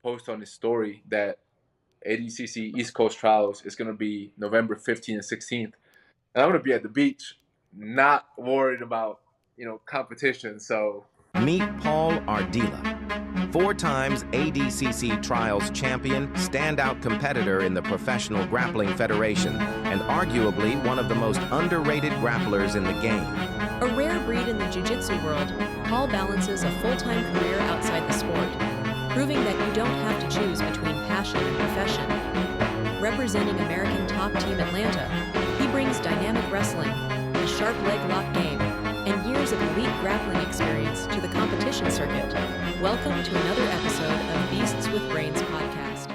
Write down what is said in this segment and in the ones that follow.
post on his story that ADCC East Coast Trials is going to be November 15th and 16th. And I'm going to be at the beach, not worried about, competition. So meet Paul Ardila, 4 times ADCC Trials champion, standout competitor in the Professional Grappling Federation, and arguably one of the most underrated grapplers in the game. A rare breed in the jiu-jitsu world, Paul balances a full-time career outside the sport, proving that you don't have to choose between passion and profession. Representing American top team Atlanta, he brings dynamic wrestling, a sharp leg lock game, and years of elite grappling experience to the competition circuit. Welcome to another episode of Beasts with Brains podcast.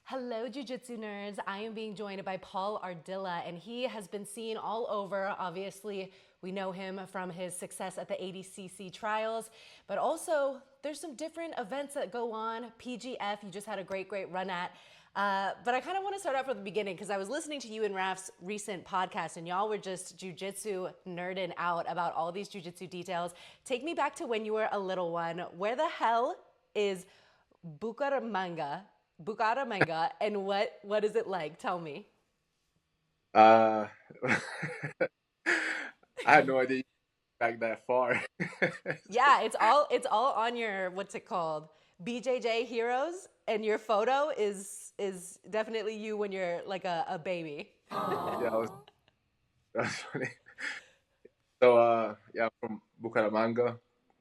Hello, Jiu-Jitsu nerds. I am being joined by Paul Ardila, and he has been seen all over. Obviously, we know him from his success at the ADCC Trials, but also there's some different events that go on. PGF, you just had a great run at. But I kind of want to start out from the beginning because I was listening to you and Raf's recent podcast and y'all were just jiu-jitsu nerding out about all these jiu-jitsu details. Take me back to when you were a little one. Where the hell is Bucaramanga, and what is it like? Tell me. I had no idea back that far. Yeah, it's all on your, what's it called? BJJ Heroes, and your photo is definitely you when you're like a baby. Yeah, that's funny. So, I'm from Bucaramanga,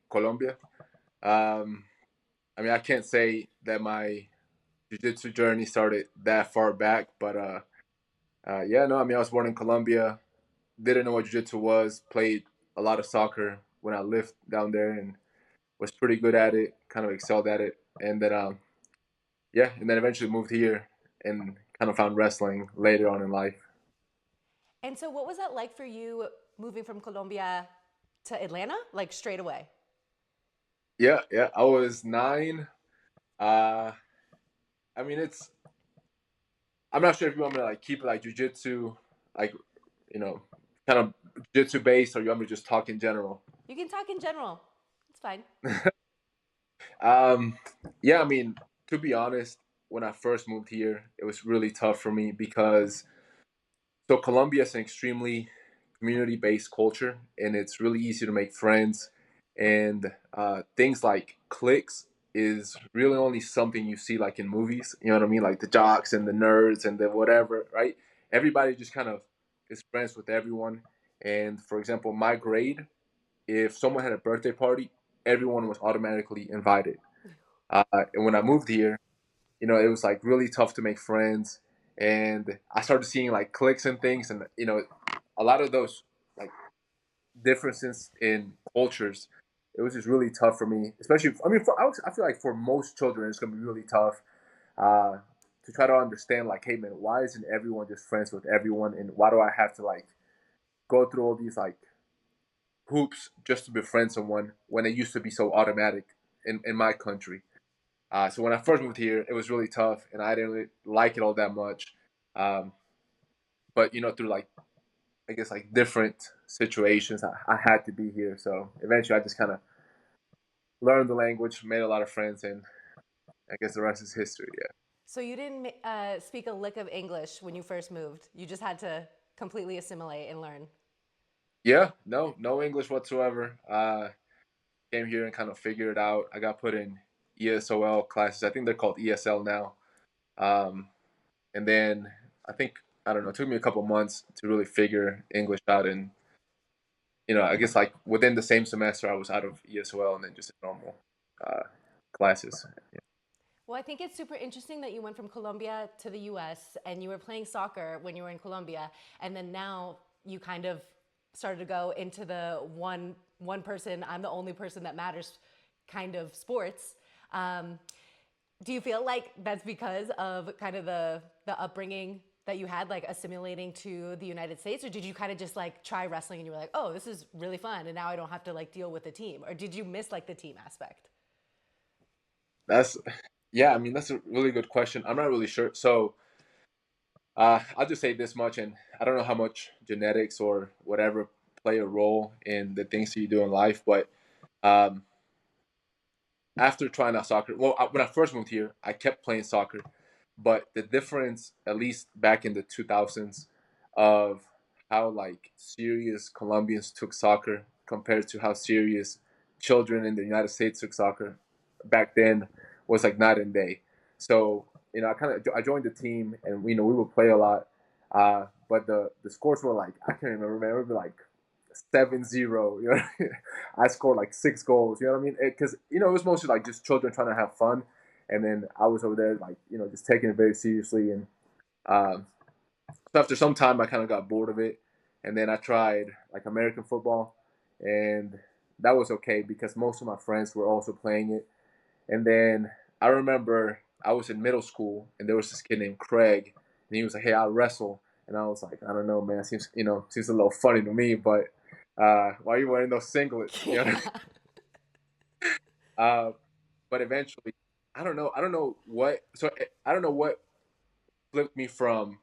Colombia. I mean, I can't say that my jiu-jitsu journey started that far back, but I was born in Colombia, didn't know what jiu-jitsu was, played a lot of soccer when I lived down there and was pretty good at it, kind of excelled at it. And then, and then eventually moved here and kind of found wrestling later on in life. And so what was that like for you moving from Colombia to Atlanta, like straight away? Yeah. I was 9. I'm not sure if you want me to like keep it like jiu-jitsu, like, kind of jiu-jitsu based, or you want me to just talk in general? You can talk in general. It's fine. I mean, to be honest, when I first moved here, it was really tough for me because Colombia is an extremely community-based culture, and it's really easy to make friends. And things like cliques is really only something you see like in movies. You know what I mean? Like the jocks and the nerds and the whatever, right? Everybody just kind of is friends with everyone. And for example, my grade, if someone had a birthday party, everyone was automatically invited. And when I moved here, it was like really tough to make friends. And I started seeing like cliques and things. And, a lot of those like differences in cultures, it was just really tough for me, especially, I feel like for most children, it's going to be really tough to try to understand like, hey man, why isn't everyone just friends with everyone? And why do I have to like go through all these like hoops just to befriend someone when it used to be so automatic in my country? So when I first moved here, it was really tough, and I didn't really like it all that much. But through like, I guess like different situations, I had to be here. So eventually, I just kind of learned the language, made a lot of friends, and I guess the rest is history. Yeah. So you didn't speak a lick of English when you first moved. You just had to completely assimilate and learn. Yeah, no English whatsoever. Came here and kind of figured it out. I got put in ESOL classes. I think they're called ESL now. And then it took me a couple months to really figure English out. And, I guess like within the same semester, I was out of ESOL and then just normal classes. Yeah. Well, I think it's super interesting that you went from Colombia to the US and you were playing soccer when you were in Colombia. And then now you kind of started to go into the one person, I'm the only person that matters kind of sports. Do you feel like that's because of kind of the upbringing that you had, like assimilating to the United States? Or did you kind of just like try wrestling and you were like, oh, this is really fun and now I don't have to like deal with the team? Or did you miss like the team aspect? That's a really good question. I'm not really sure. So I'll just say this much, and I don't know how much genetics or whatever play a role in the things that you do in life, but after trying out soccer, well, when I first moved here, I kept playing soccer, but the difference, at least back in the 2000s, of how like serious Colombians took soccer compared to how serious children in the United States took soccer back then was like night and day. So I joined the team, and we would play a lot, but the scores were like, I can't remember, man. It would be like 7-0. I scored like 6 goals. You know what I mean? Because it was mostly like just children trying to have fun, and then I was over there like just taking it very seriously. And um, so after some time, I kind of got bored of it, and then I tried like American football, and that was okay because most of my friends were also playing it. And then I remember I was in middle school, and there was this kid named Craig, and he was like, "Hey, I'll wrestle." And I was like, I don't know, man. Seems a little funny to me, but why are you wearing those singlets? Yeah. Uh, but eventually, I don't know. I don't know what. So I don't know what flipped me from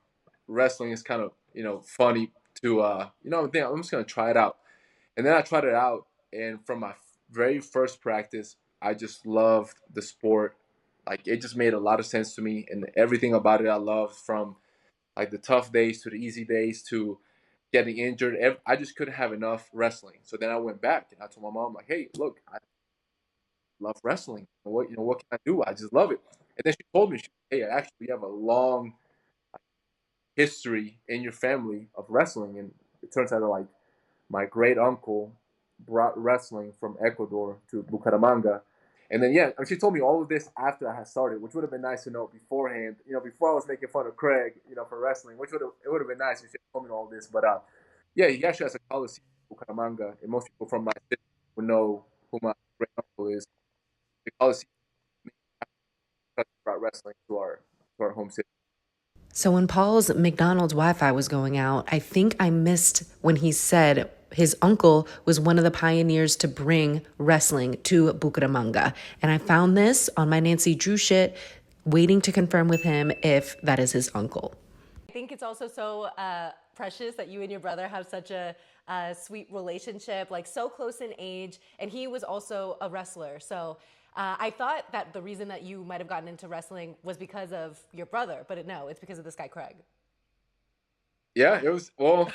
wrestling is kind of funny to I'm just gonna try it out. And then I tried it out, and from my very first practice, I just loved the sport. Like it just made a lot of sense to me, and everything about it I loved, from like the tough days to the easy days to getting injured. I just couldn't have enough wrestling. So then I went back and I told my mom, like, "Hey, look, I love wrestling. What can I do? I just love it." And then she told me, "Hey, actually, you have a long history in your family of wrestling." And it turns out that like my great uncle brought wrestling from Ecuador to Bucaramanga. And then she told me all of this after I had started, which would have been nice to know beforehand. Before I was making fun of Craig, for wrestling, it would have been nice if she told me all this. But yeah, he actually has a coliseum in Bucaramanga, and most people from my city would know who my great uncle is. The coliseum brought wrestling to our home city. So when Paul's McDonald's Wi-Fi was going out, I think I missed when he said his uncle was one of the pioneers to bring wrestling to Bucaramanga. And I found this on my Nancy Drew shit, waiting to confirm with him if that is his uncle. I think it's also so precious that you and your brother have such a sweet relationship, like so close in age. And he was also a wrestler. So I thought that the reason that you might have gotten into wrestling was because of your brother, but no, it's because of this guy, Craig. Yeah, it was, well,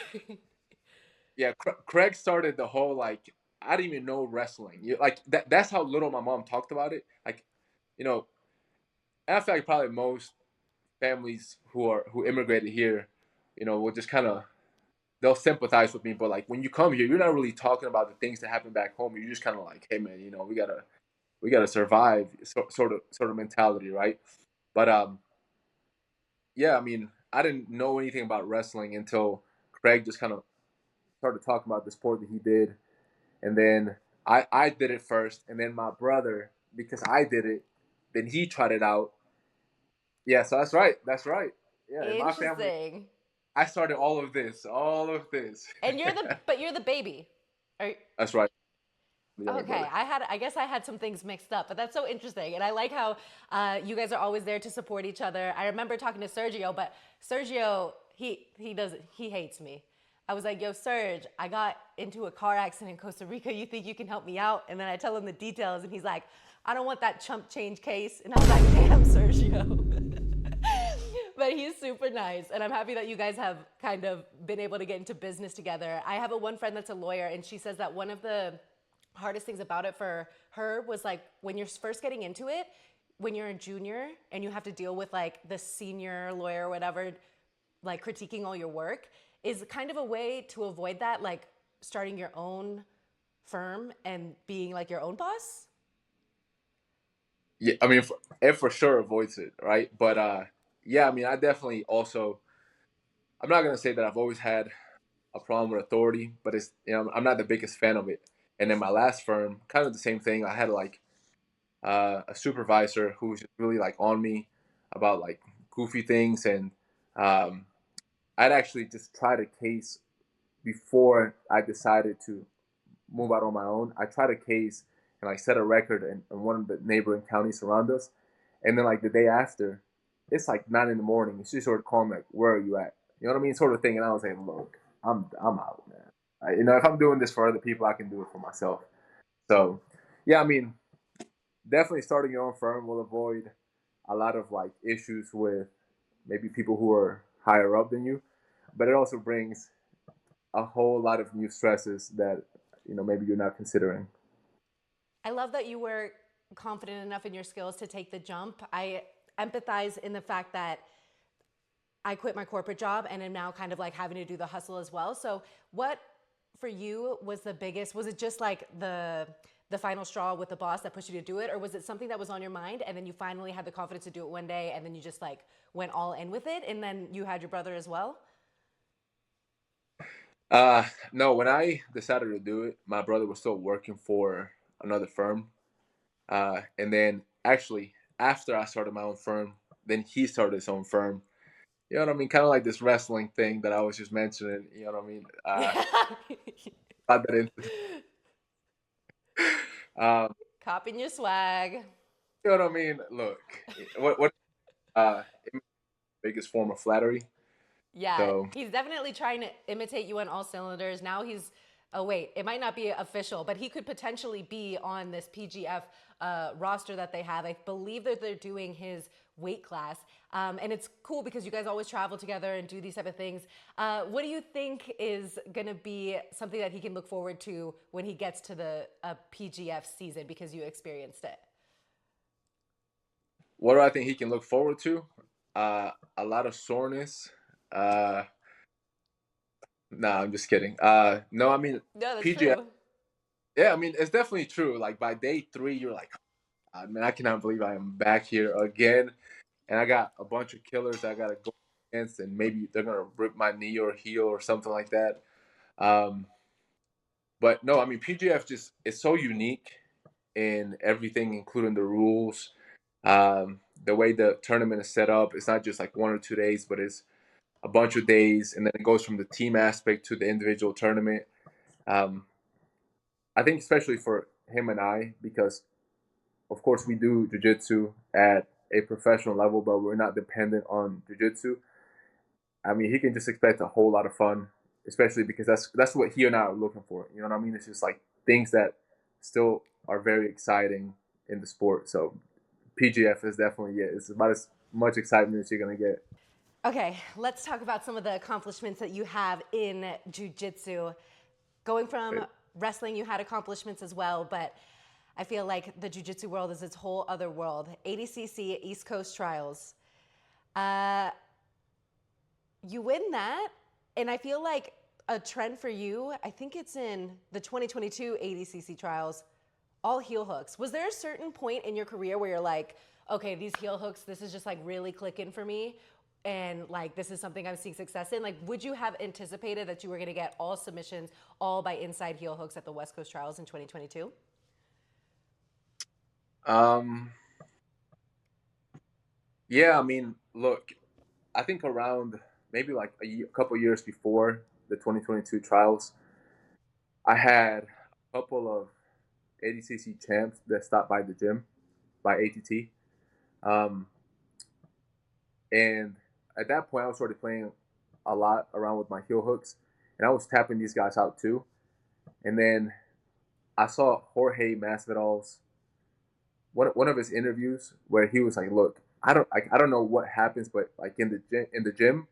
yeah, Craig started the whole like, I didn't even know wrestling. Like that's how little my mom talked about it. Like, you know, I feel like probably most families who immigrated here, will just kind of, they'll sympathize with me. But like when you come here, you're not really talking about the things that happen back home. You're just kind of like, hey man, we gotta survive, sort of mentality, right? But yeah, I mean, I didn't know anything about wrestling until Craig just kind of started talking about the sport that he did. And then I did it first, and then my brother, because I did it, then he tried it out. Yeah, so that's right. That's right. Yeah, in my family, Interesting. I started all of this. All of this. And you're the baby. Are, That's right. The younger okay, brother. I guess I had some things mixed up, but that's so interesting, and I like how you guys are always there to support each other. I remember talking to Sergio, but Sergio he hates me. I was like, "Yo, Serge, I got into a car accident in Costa Rica. You think you can help me out?" And then I tell him the details, and he's like, "I don't want that chump change case." And I was like, "Damn, Sergio." But he's super nice, and I'm happy that you guys have kind of been able to get into business together. I have one friend that's a lawyer, and she says that one of the hardest things about it for her was like when you're first getting into it, when you're a junior and you have to deal with like the senior lawyer or whatever, like critiquing all your work, is kind of a way to avoid that, like starting your own firm and being like your own boss. Yeah, I mean, it for sure avoids it, right? But yeah, I mean, I definitely also. I'm not gonna say that I've always had a problem with authority, but it's I'm not the biggest fan of it. And in my last firm, kind of the same thing. I had like a supervisor who was just really like on me about like goofy things, and um, I'd actually just tried a case before I decided to move out on my own. I tried a case and like set a record in one of the neighboring counties around us, and then like the day after, it's like 9 in the morning. She sort of called me like, "Where are you at?" You know what I mean, sort of thing. And I was like, "Look, I'm out, man. If I'm doing this for other people, I can do it for myself." So, yeah, I mean, definitely starting your own firm will avoid a lot of like issues with maybe people who are higher up than you, but it also brings a whole lot of new stresses that maybe you're not considering. I love that you were confident enough in your skills to take the jump. I empathize in the fact that I quit my corporate job and am now kind of like having to do the hustle as well. So what for you was the biggest? Was it just like the final straw with the boss that pushed you to do it, or was it something that was on your mind and then you finally had the confidence to do it one day and then you just like went all in with it, and then you had your brother as well? No, when I decided to do it, my brother was still working for another firm. And then actually, after I started my own firm, then he started his own firm. You know what I mean? Kind of like this wrestling thing that I was just mentioning. You know what I mean? Got that into, um, Copying your swag. you know what I mean? Look, what biggest form of flattery? Yeah, So he's definitely trying to imitate you on all cylinders. Now he's, oh wait, it might not be official, but he could potentially be on this PGF roster that they have. I believe that they're doing his weight class. And it's cool because you guys always travel together and do these type of things. What do you think is going to be something that he can look forward to when he gets to the PGF season, because you experienced it? what do I think he can look forward to? A lot of soreness. Uh, nah, I'm just kidding. No, I mean No, that's PGF. true. Yeah, I mean it's definitely true. Like by day 3, you're like, God, man, I cannot believe I am back here again, and I got a bunch of killers I gotta go against, and maybe they're gonna rip my knee or heel or something like that. Um, but no, I mean PGF just is so unique in everything, including the rules, the way the tournament is set up. It's not just like 1 or 2 days, but it's a bunch of days, and then it goes from the team aspect to the individual tournament. Um, I think especially for him and I, because of course we do jiu-jitsu at a professional level, but we're not dependent on jiu-jitsu. I mean, he can just expect a whole lot of fun, especially because that's what he and I are looking for. You know what I mean? It's just like things that still are very exciting in the sport. So PGF is definitely it. It's about as much excitement as you're gonna get. Okay, let's talk about some of the accomplishments that you have in jiu-jitsu. Going from wrestling, you had accomplishments as well, but I feel like the jiu-jitsu world is its whole other world. ADCC East Coast Trials. Uh, you win that, and I feel like a trend for you, I think it's in the 2022 ADCC Trials, all heel hooks. Was there a certain point in your career where you're like, okay, these heel hooks, this is just like really clicking for me, and like this is something I'm seeing success in? Like, would you have anticipated that you were going to get all submissions, all by inside heel hooks at the West Coast Trials in 2022? Um, yeah, I mean, look, I think around maybe like a couple years before the 2022 trials, I had a couple of ADCC champs that stopped by the gym by ATT. Um, and at that point, I was already playing a lot around with my heel hooks, and I was tapping these guys out too. And then I saw Jorge Masvidal's one of his interviews where he was like, "Look, I don't know what happens, but like in the gym,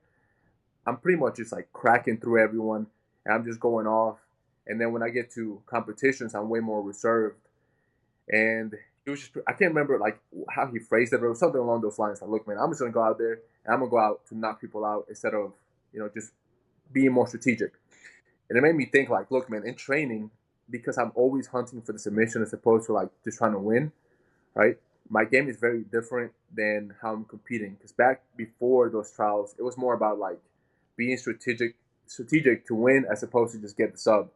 I'm pretty much just like cracking through everyone, and I'm just going off. And then when I get to competitions, I'm way more reserved." And he was just, I can't remember like how he phrased it, but it was something along those lines. Like, look, man, I'm just gonna go out there and I'm gonna go out to knock people out instead of just being more strategic. And it made me think like, look, man, in training, because I'm always hunting for the submission as opposed to like just trying to win, right? My game is very different than how I'm competing. Because back before those trials, it was more about like being strategic to win as opposed to just get the sub.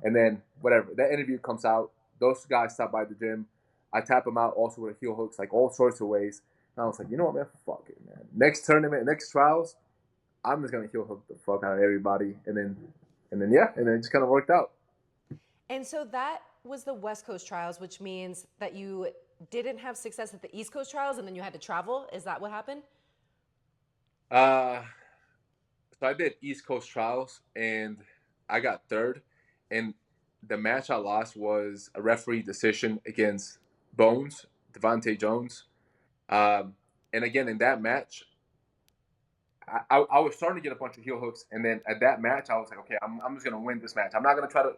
And then whatever that interview comes out, those guys stop by the gym. I tap them out also with heel hooks, like all sorts of ways. And I was like, you know what, man, fuck it, man. Next tournament, next trials, I'm just gonna heel hook the fuck out of everybody, and then it just kind of worked out. And so that was the West Coast Trials, which means that you didn't have success at the East Coast Trials and then you had to travel. Is that what happened? Uh, so I did East Coast trials, and I got third, and the match I lost was a referee decision against Bones, Devontae Jones. And again, in that match, I was starting to get a bunch of heel hooks, and then at that match, I was like, okay, I'm just gonna win this match. I'm not gonna try to,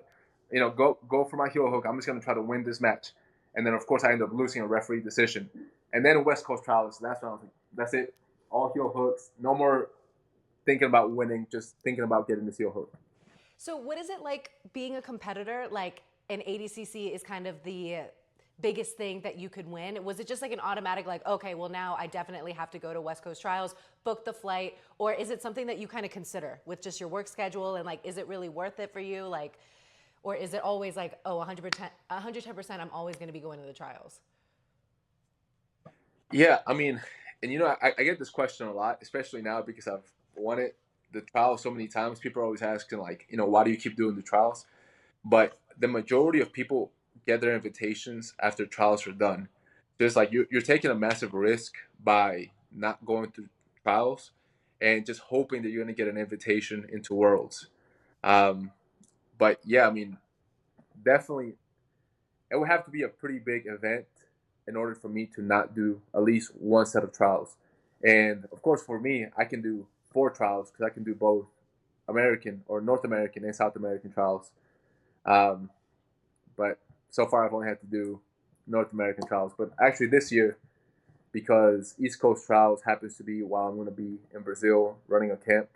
go for my heel hook. I'm just gonna try to win this match. And then of course I ended up losing a referee decision. And then in West Coast Trials, that's when I was like, that's it, all heel hooks, no more thinking about winning, just thinking about getting this heel hook. So what is it like being a competitor? Like an ADCC is kind of the biggest thing that you could win. Was it just like an automatic like, okay, well now I definitely have to go to West Coast Trials, book the flight? Or is it something that you kind of consider with just your work schedule and like, is it really worth it for you? Like, or is it always like, oh, 110%, I'm always going to be going to the trials? Yeah, I mean, and I get this question a lot, especially now because I've won the trials so many times. People are always asking like, why do you keep doing the trials? But the majority of people get their invitations after trials are done. So it's like you're taking a massive risk by not going through trials and just hoping that you're going to get an invitation into Worlds. But yeah, I mean, definitely, it would have to be a pretty big event in order for me to not do at least one set of trials. And of course, for me, I can do 4 trials because I can do both American or North American and South American trials. Um, but so far, I've only had to do North American trials. But actually, this year, because East Coast Trials happens to be while I'm going to be in Brazil running a camp,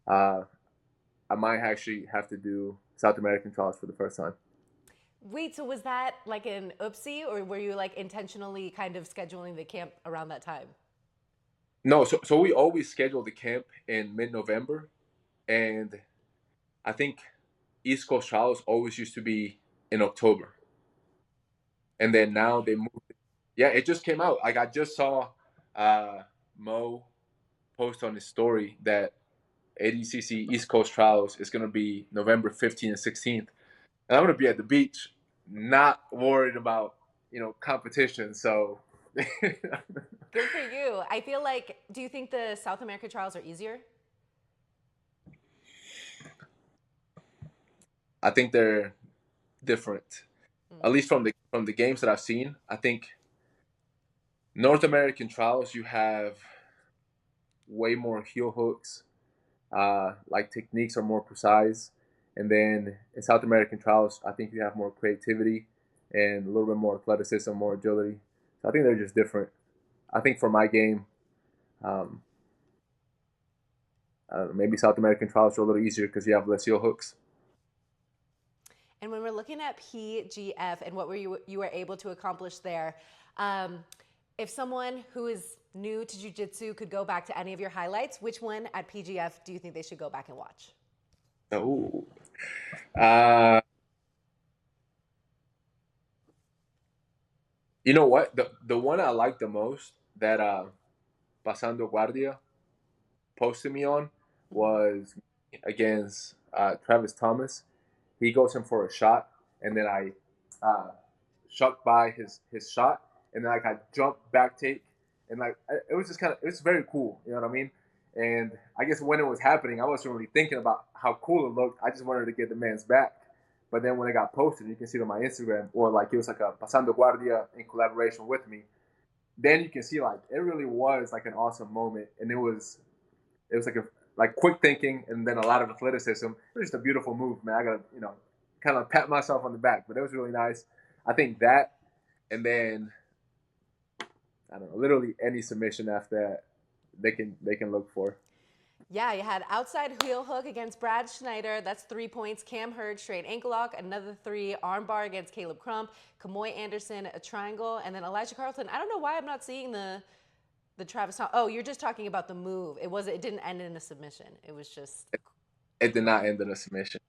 I might actually have to do South American trials for the first time. Wait, so was that like an oopsie, or were you like intentionally kind of scheduling the camp around that time? No, so we always schedule the camp in mid-November, and I think East Coast Trials always used to be in October, and then now they moved. Yeah, it just came out. Like I just saw Mo post on his story that ADCC East Coast Trials is going to be November 15th and 16th, and I'm going to be at the beach, not worried about competition. So. Good for you. I feel like, do you think the South America trials are easier? I think they're different, at least from the games that I've seen. I think North American trials you have way more heel hooks, like techniques are more precise, and then in South American trials, I think you have more creativity and a little bit more athleticism, more agility. So I think they're just different. I think for my game, um, maybe South American trials are a little easier because you have less heel hooks. And when we're looking at PGF and what you were able to accomplish there, if someone who is new to jiu-jitsu could go back to any of your highlights, which one at PGF do you think they should go back and watch? Oh, you know what? The one I like the most that Pasando Guardia posted me on was against Travis Thomas. He goes in for a shot, and then I shuck by his shot, and then like I jump back take, and like it was just it was very cool. You know what I mean? And I guess when it was happening, I wasn't really thinking about how cool it looked. I just wanted to get the man's back. But then when it got posted, you can see it on my Instagram, or like it was like a Pasando Guardia in collaboration with me. Then you can see like it really was like an awesome moment, and it was like quick thinking and then a lot of athleticism. It was just a beautiful move, man. I gotta kind of pat myself on the back, but it was really nice. I think that, and then I don't know, literally any submission after that they can look for. Yeah, you had outside heel hook against Brad Schneider. That's 3 points. Cam Hurd, straight ankle lock. Another 3. Arm bar against Caleb Crump. Kamoy Anderson, a triangle. And then Elijah Carlton. I don't know why I'm not seeing the Travis Thomas. Oh, you're just talking about the move. It didn't end in a submission. It was just. It did not end in a submission.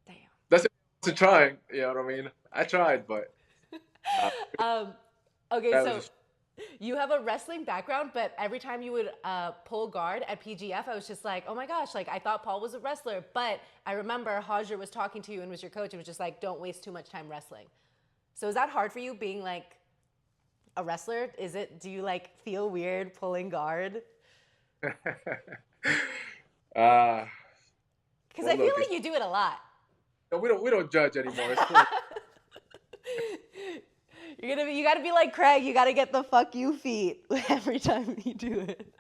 Damn. That's it. Trying. You know what I mean? I tried, but. Okay, so. You have a wrestling background, but every time you would pull guard at PGF, I was just like, oh my gosh, like I thought Paul was a wrestler. But I remember Hajer was talking to you and was your coach and was just like, don't waste too much time wrestling. So is that hard for you being like a wrestler? Do you like feel weird pulling guard? Because I feel like you do it a lot. No, we don't judge anymore. It's cool. You gotta be like Craig. You gotta get the fuck you feet every time you do it.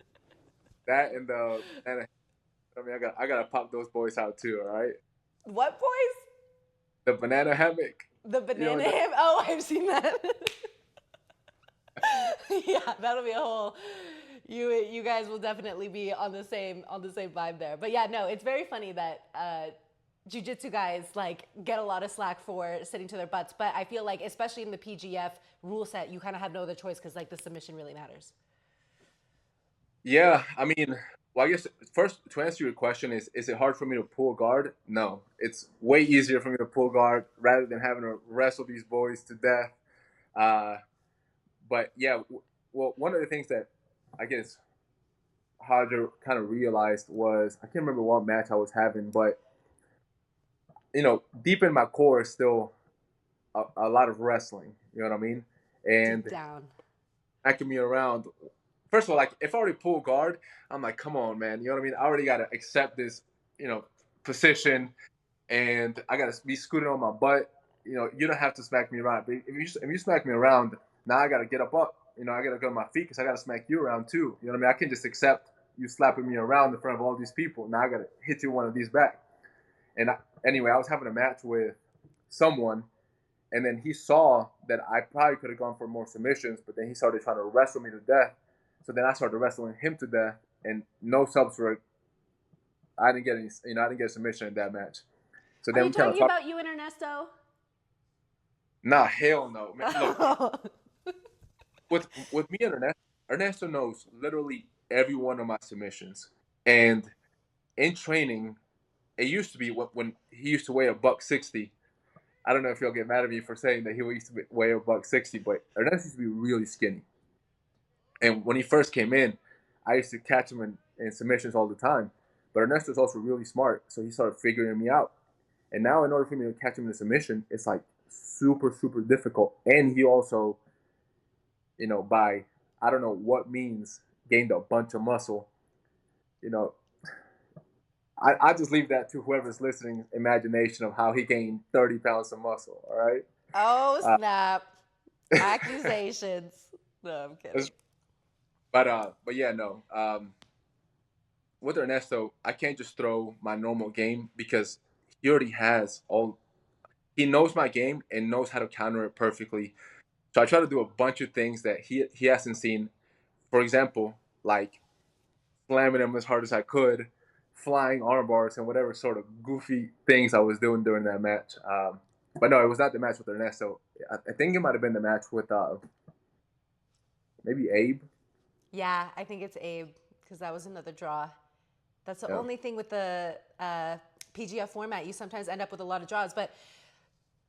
That and I mean, I gotta pop those boys out too. All right, What boys? the banana hammock. The You know banana that. ham? Oh, I've seen that. Yeah, that'll be a whole. You guys will definitely be on the same vibe there. But yeah, no, it's very funny that jiu-jitsu guys like get a lot of slack for sitting to their butts. But I feel like, especially in the PGF rule set, you kind of have no other choice because like the submission really matters. Yeah, I mean, well, I guess first to answer your question is it hard for me to pull guard? No, it's way easier for me to pull guard rather than having to wrestle these boys to death. Uh, but yeah, well, one of the things that I guess Hodger kind of realized was I can't remember what match I was having, but deep in my core is still a lot of wrestling. You know what I mean? Deep And down. smacking me around. First of all, like if I already pull guard, I'm like, come on, man. You know what I mean? I already gotta accept this, position, and I gotta be scooting on my butt. You don't have to smack me around. But if you smack me around, now I gotta get up. I gotta go to my feet because I gotta smack you around too. You know what I mean? I can't just accept you slapping me around in front of all these people. Now I gotta hit you one of these back. Anyway, I was having a match with someone, and then he saw that I probably could have gone for more submissions, but then he started trying to wrestle me to death. So then I started wrestling him to death, and no subs were. I didn't get any. I didn't get a submission in that match. So Are then you we kind of talking talked. about you and Ernesto? Nah, hell no, man. Look, with me and Ernesto knows literally every one of my submissions, and in training, it used to be when he used to weigh $160. I don't know if he'll get mad at me for saying that he used to weigh $160, but Ernesto used to be really skinny. And when he first came in, I used to catch him in submissions all the time. But Ernesto's also really smart, so he started figuring me out. And now, in order for me to catch him in a submission, it's like super, super difficult. And he also, by I don't know what means, gained a bunch of muscle. You know, I just leave that to whoever's listening, imagination of how he gained 30 pounds of muscle. All right. Oh snap! Accusations. No, I'm kidding. But yeah, no. With Ernesto, I can't just throw my normal game because he already has all. He knows my game and knows how to counter it perfectly. So I try to do a bunch of things that he hasn't seen. For example, like slamming him as hard as I could, flying arm bars, and whatever sort of goofy things I was doing during that match. But no, it was not the match with Ernesto. I think it might have been the match with maybe Abe. Yeah, I think it's Abe because that was another draw. That's the Yeah. only thing with the PGF format. You sometimes end up with a lot of draws. But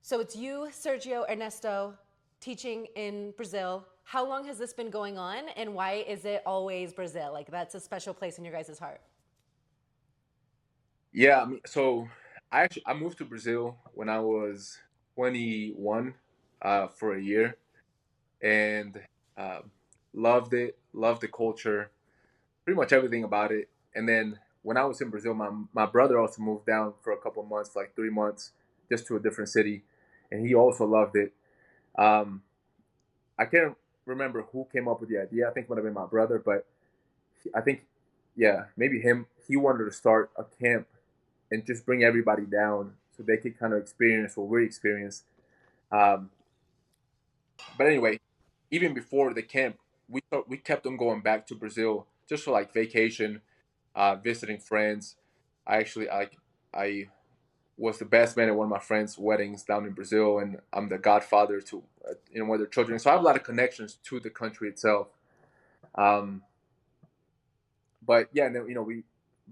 so it's you, Sergio, Ernesto, teaching in Brazil. How long has this been going on, and why is it always Brazil? Like that's a special place in your guys' heart. Yeah, I mean, so I moved to Brazil when I was 21 for a year, and uh, loved it, loved the culture, pretty much everything about it. And then when I was in Brazil, my brother also moved down for a couple of months, like 3 months, just to a different city, and he also loved it. Um, I can't remember who came up with the idea. I think it might have been my brother, but I think, yeah, maybe him. He wanted to start a camp and just bring everybody down so they could kind of experience what we experienced. Um, but anyway, even before the camp, we kept on going back to Brazil just for like vacation, visiting friends. I was the best man at one of my friends' weddings down in Brazil, and I'm the godfather to one of their children. So I have a lot of connections to the country itself. Um, but yeah, and then we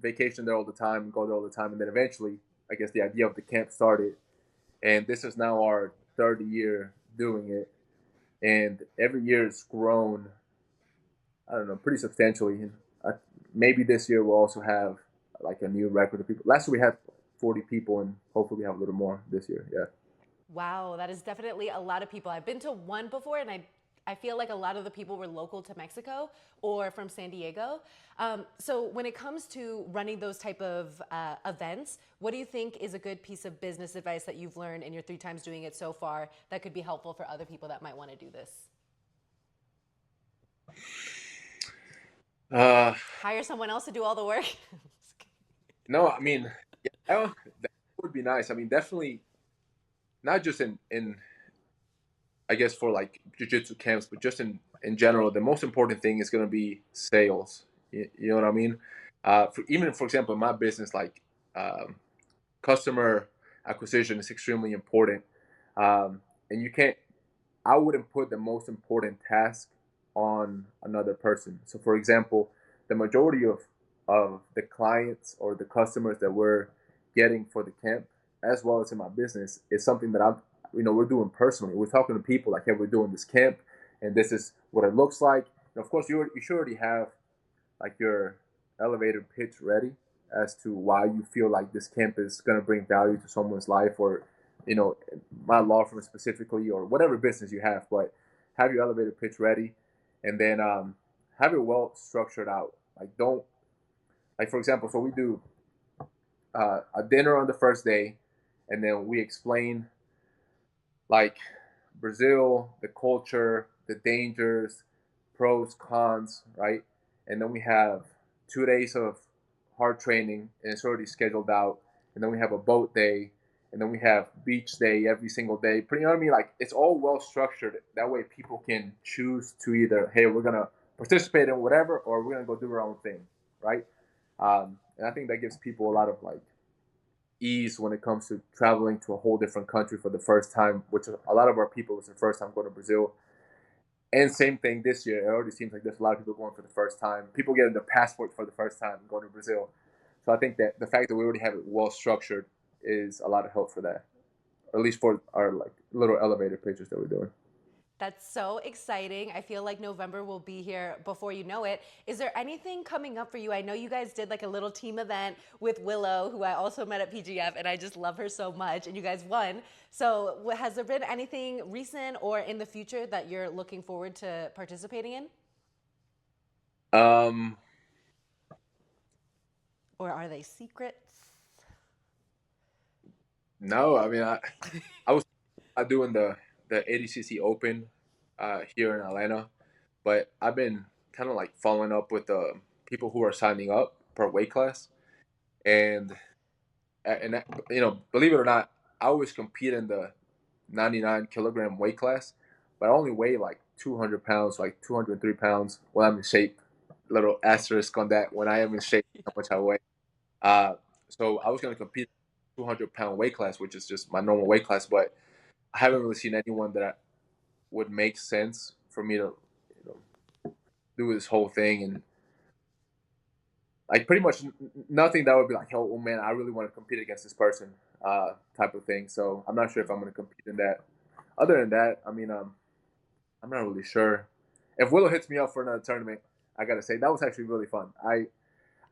vacation there all the time, go there all the time, and then eventually, I guess the idea of the camp started, and this is now our third year doing it, and every year it's grown. I don't know, pretty substantially. Uh, Maybe this year we'll also have like a new record of people. Last year we had 40 people, and hopefully we have a little more this year. Yeah. Wow, that is definitely a lot of people. I've been to one before, and I I feel like a lot of the people were local to Mexico or from San Diego. So when it comes to running those type of events, what do you think is a good piece of business advice that you've learned in your 3 times doing it so far that could be helpful for other people that might want to do this? Hire someone else to do all the work? No, I mean, yeah, that would be nice. I mean, definitely not just in I guess for like jiu-jitsu camps, but just in general, the most important thing is going to be sales. You know what I mean? Even for example, in my business, like um, customer acquisition is extremely important, and you can't. I wouldn't put the most important task on another person. So, for example, the majority of the clients or the customers that we're getting for the camp, as well as in my business, is something that we're doing personally. We're talking to people like, hey, we're doing this camp, and this is what it looks like. And of course, you should already have like your elevator pitch ready as to why you feel like this camp is going to bring value to someone's life, or my law firm specifically, or whatever business you have. But have your elevator pitch ready, and then have it well structured out. Like, don't, like, for example, so we do a dinner on the first day, and then we explain like Brazil, the culture, the dangers, pros, cons, right? And then we have 2 days of hard training, and it's already scheduled out. And then we have a boat day, and then we have beach day every single day. You know what I mean? Like, it's all well structured. That way, people can choose to either, hey, we're gonna participate in whatever, or we're gonna go do our own thing, right? And I think that gives people a lot of like ease when it comes to traveling to a whole different country for the first time, which a lot of our people was their first time going to Brazil. And same thing this year. It already seems like there's a lot of people going for the first time. People getting their passport for the first time going to Brazil. So I think that the fact that we already have it well structured is a lot of help for that, or at least for our like little elevator pitches that we're doing. That's so exciting. I feel like November will be here before you know it. Is there anything coming up for you? I know you guys did like a little team event with Willow, who I also met at PGF, and I just love her so much, and you guys won. So has there been anything recent or in the future that you're looking forward to participating in? Um, Or are they secrets? no, I mean, I was doing the ADCC Open here in Atlanta, but I've been kind of like following up with the people who are signing up per weight class, and believe it or not, I always compete in the 99 kilogram weight class, but I only weigh like 200 pounds, like 203 pounds when I'm in shape. Little asterisk on that. When I am in shape, how much I weigh. Uh, so I was going to compete in 200-pound weight class, which is just my normal weight class, but I haven't really seen anyone that would make sense for me to do this whole thing, and like pretty much nothing that would be like, oh man, I really want to compete against this person, type of thing. So I'm not sure if I'm going to compete in that. Other than that, I mean, I'm not really sure. If Willow hits me up for another tournament, I gotta say that was actually really fun. I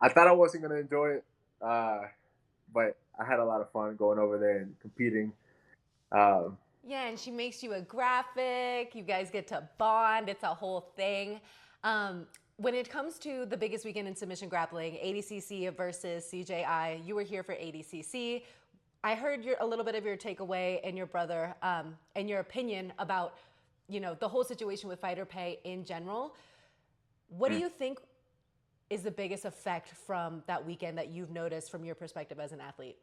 thought I wasn't gonna enjoy it, but I had a lot of fun going over there and competing. Um, Yeah, and she makes you a graphic. You guys get to bond. It's a whole thing. When it comes to the biggest weekend in submission grappling, ADCC versus CJI, you were here for ADCC. I heard a little bit of your takeaway and your brother and your opinion about the whole situation with fighter pay in general. What do you think is the biggest effect from that weekend that you've noticed from your perspective as an athlete?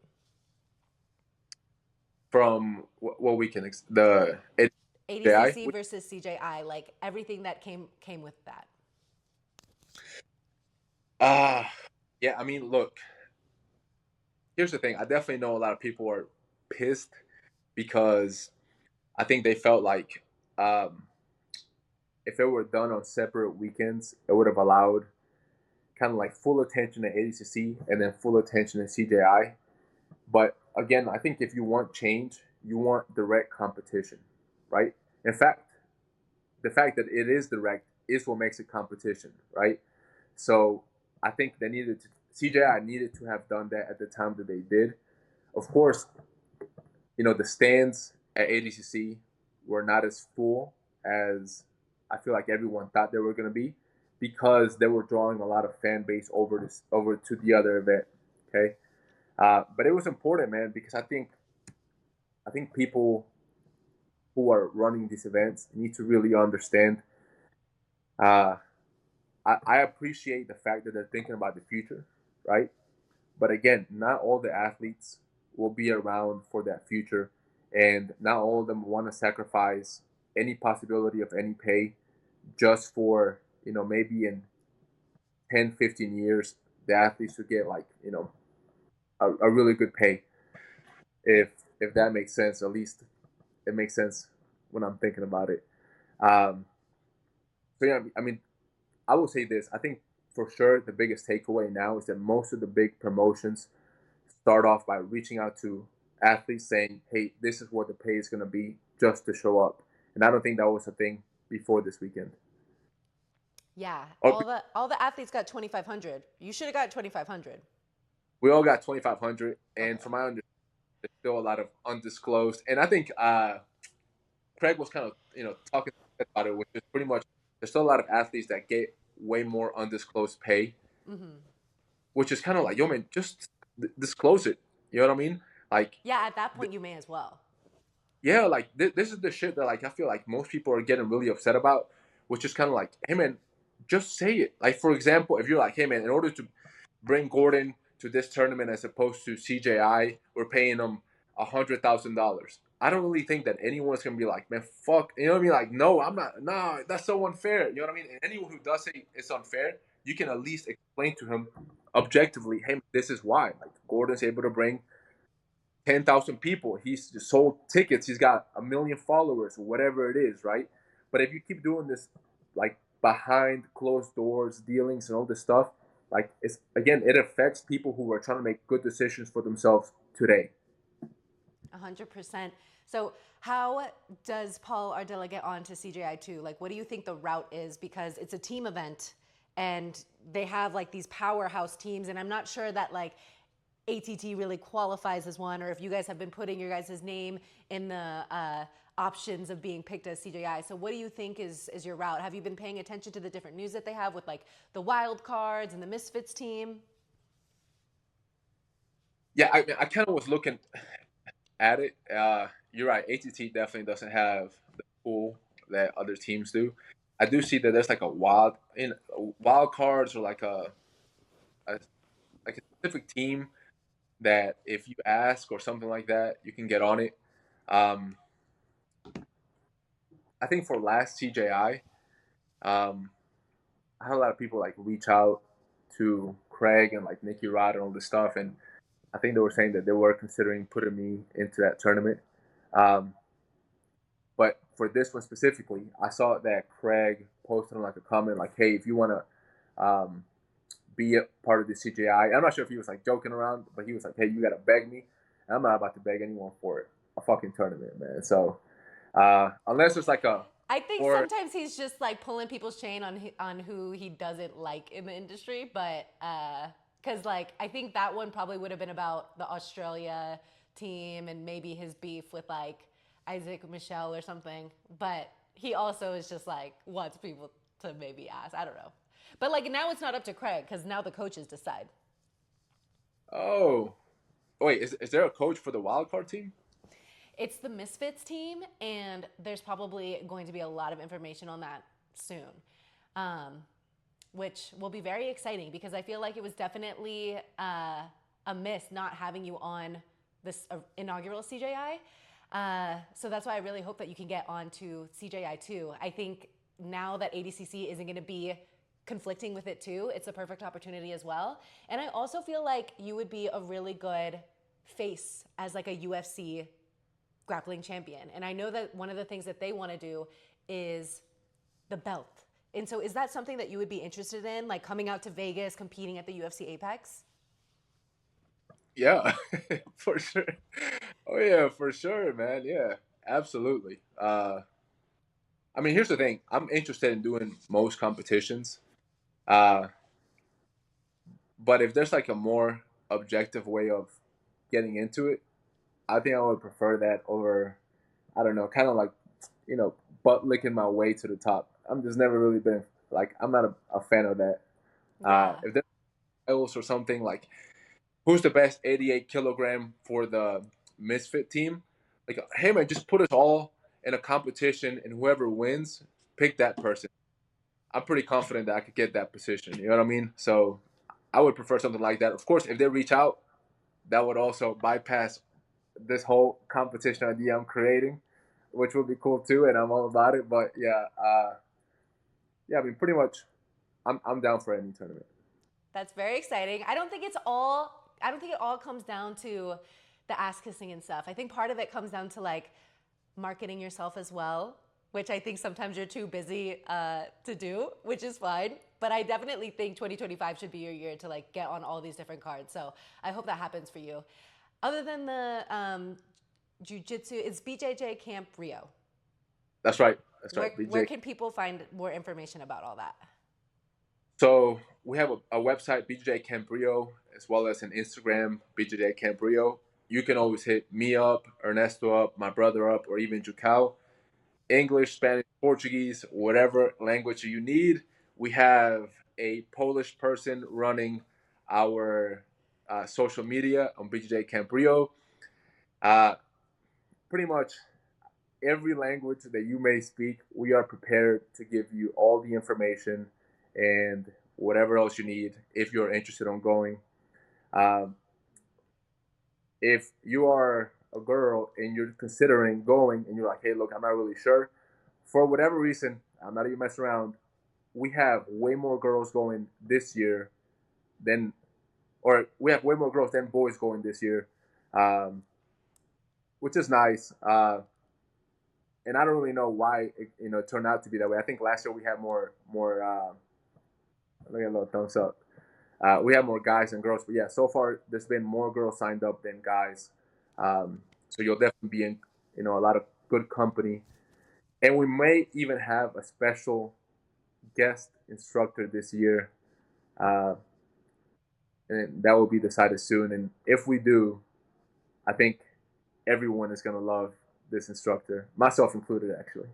from what we can the ADCI. ADCC versus CJI, like everything that came with that. Ah, yeah. I mean, look. Here's the thing. I definitely know a lot of people are pissed because I think they felt like um, if it were done on separate weekends, it would have allowed kind of like full attention to ADCC and then full attention to CJI. But again, I think if you want change, you want direct competition, right? In fact, the fact that it is direct is what makes it competition, right? So I think CJI needed to have done that at the time that they did. Of course, the stands at ADCC were not as full as I feel like everyone thought they were going to be, because they were drawing a lot of fan base over to the other event. Okay, but it was important, man, because I think people who are running these events need to really understand. Uh, I appreciate the fact that they're thinking about the future, right? But again, not all the athletes will be around for that future, and not all of them want to sacrifice any possibility of any pay just for, maybe in 10, 15 years, the athletes to get, like, a really good pay. If that makes sense, at least it makes sense when I'm thinking about it. Um, so yeah, I mean, I will say this. I think for sure the biggest takeaway now is that most of the big promotions start off by reaching out to athletes saying, "Hey, this is what the pay is going to be just to show up." And I don't think that was a thing before this weekend. Yeah, Oh, all the athletes got 2,500. You should have got 2,500. we all got 2,500, and Okay. from my understanding, there's still a lot of undisclosed. And I think Craig was kind of talking about it, which is pretty much there's still a lot of athletes that get way more undisclosed pay, Mm-hmm. which is kind of like, yo, man, just disclose it. You know what I mean? Like, Yeah, at that point, you may as well. yeah, like this is the shit that, like, I feel like most people are getting really upset about, which is kind of like, hey man, just say it. Like, for example, if you're like, hey man, in order to bring Gordon to this tournament as opposed to CJI, we're paying him $100,000. I don't really think that anyone's gonna be like, man, fuck, you know what I mean? Like, no, I'm not. No, that's so unfair. You know what I mean? And anyone who does say it's unfair, you can at least explain to him objectively, hey, this is why. Like, Gordon's able to bring 10,000 people. He's sold tickets. He's got 1 million followers, whatever it is, right? But if you keep doing this, like, behind closed doors dealings and all this stuff, like, it's, again, it affects people who are trying to make good decisions for themselves today. 100%. So how does Paul Ardila get on to CJI2? Like, what do you think the route is? Because it's a team event and they have like these powerhouse teams. And I'm not sure that like ATT really qualifies as one, or if you guys have been putting your guys' name in the options of being picked as CJI. So what do you think is your route? Have you been paying attention to the different news that they have with like the wild cards and the Misfits team? Yeah, I kind of was looking at it. You're right. ATT definitely doesn't have the pool that other teams do. I do see that there's like a wild cards, or a like a specific team that if you ask or something like that, you can get on it. Um, I think for last CJI, I had a lot of people like reach out to Craig and like Nicky Rod and all this stuff, and I think they were saying that they were considering putting me into that tournament. Um, but for this one specifically, I saw that Craig posted on like a comment like, "Hey, if you want to be a part of the CJI," I'm not sure if he was like joking around, but he was like, "Hey, you gotta beg me." And I'm not about to beg anyone for a fucking tournament, man. So unless it's like a I think or sometimes he's just like pulling people's chain on who he doesn't like in the industry, but because like I think that one probably would have been about the Australia team and maybe his beef with like Isaac Michelle or something. But he also is just like wants people to maybe ask. I don't know, but like now it's not up to Craig because now the coaches decide. oh wait, is there a coach for the wild card team? It's the Misfits team, and there's probably going to be a lot of information on that soon, um, which will be very exciting because I feel like it was definitely a miss not having you on this inaugural CJI. So that's why I really hope that you can get on to CJI too. I think now that ADCC isn't going to be conflicting with it too, it's a perfect opportunity as well. And I also feel like you would be a really good face as like a UFC grappling champion. And I know that one of the things that they want to do is the belt. And so is that something that you would be interested in, like coming out to Vegas, competing at the UFC Apex? Yeah, for sure. Oh yeah, for sure, man. Yeah, absolutely. I mean, here's the thing. I'm interested in doing most competitions. Uh, but if there's like a more objective way of getting into it, I think I would prefer that over, I don't know, kind of like, you know, butt licking my way to the top. I'm just never really been like, I'm not a fan of that. Yeah. If there's trials or something like, who's the best 88 kilogram for the misfit team? Like, hey man, just put us all in a competition, and whoever wins, pick that person. I'm pretty confident that I could get that position. You know what I mean? So I would prefer something like that. Of course, if they reach out, that would also bypass this whole competition idea I'm creating, which would be cool too, and I'm all about it. But yeah, yeah, I mean, pretty much, I'm down for any tournament. That's very exciting. I don't think it all comes down to the ass kissing and stuff. I think part of it comes down to like marketing yourself as well, which I think sometimes you're too busy to do, which is fine. But I definitely think 2025 should be your year to like get on all these different cards. So I hope that happens for you. Other than the jiu-jitsu, it's BJJ Camp Rio. That's right. That's right. Where can people find more information about all that? So we have a website, BJJ Camp Rio, as well as an Instagram, BJJ Camp Rio. You can always hit me up, Ernesto up, my brother up, or even Jucal. English, Spanish, Portuguese, whatever language you need. We have a Polish person running our social media on BJJ Camp Rio. Pretty much every language that you may speak, we are prepared to give you all the information and whatever else you need if you're interested on going. If you are a girl and you're considering going and you're like, hey, look, I'm not really sure, for whatever reason, I'm not even messing around, we have way more girls going this year than, or we have way more girls than boys going this year, which is nice. And I don't really know why it turned out to be that way. I think last year we had more. Look at a little thumbs up. We have more guys than girls, but yeah, so far there's been more girls signed up than guys. So you'll definitely be in a lot of good company, and we may even have a special guest instructor this year, and that will be decided soon. And if we do, I think everyone is gonna love this instructor, myself included, actually.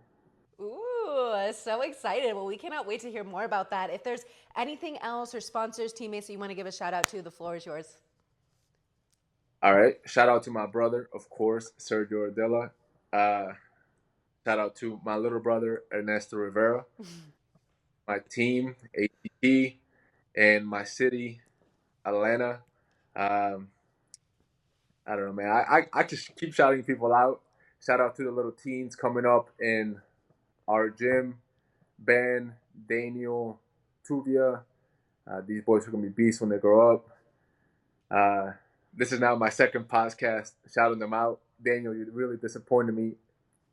Ooh, so excited. Well, we cannot wait to hear more about that. If there's anything else or sponsors, teammates that you want to give a shout out to, the floor is yours. All right. Shout out to my brother, of course, Sergio Ardila. Shout out to my little brother, Ernesto Rivera. My team, ATT, and my city, Atlanta. I don't know, man. I just keep shouting people out. Shout out to the little teens coming up in our gym. Ben, Daniel, Tuvia. These boys are going to be beasts when they grow up. This is now my second podcast shouting them out. Daniel, you really disappointed me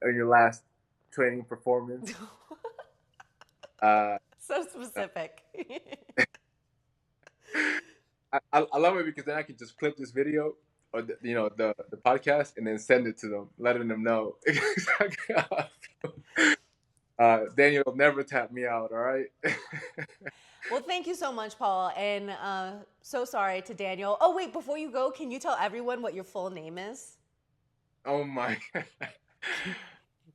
in your last training performance. So specific. I love it because then I can just clip this video or the podcast and then send it to them, letting them know exactly how I feel. Daniel will never tap me out, all right? Well, thank you so much, Paul, and so sorry to Daniel. Oh, wait, before you go, can you tell everyone what your full name is? Oh my God.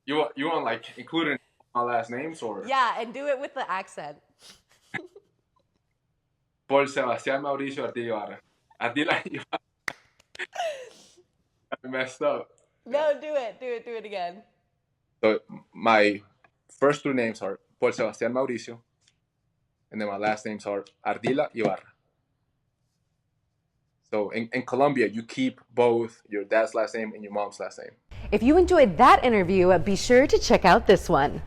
You want like including my last names or? Yeah, and do it with the accent. Paul Sebastián Mauricio Ardila. Ardila. I messed up. No, do it again. So my first two names are Paul Sebastián Mauricio, and then my last names are Ardila Ibarra. So in Colombia, you keep both your dad's last name and your mom's last name. If you enjoyed that interview, be sure to check out this one.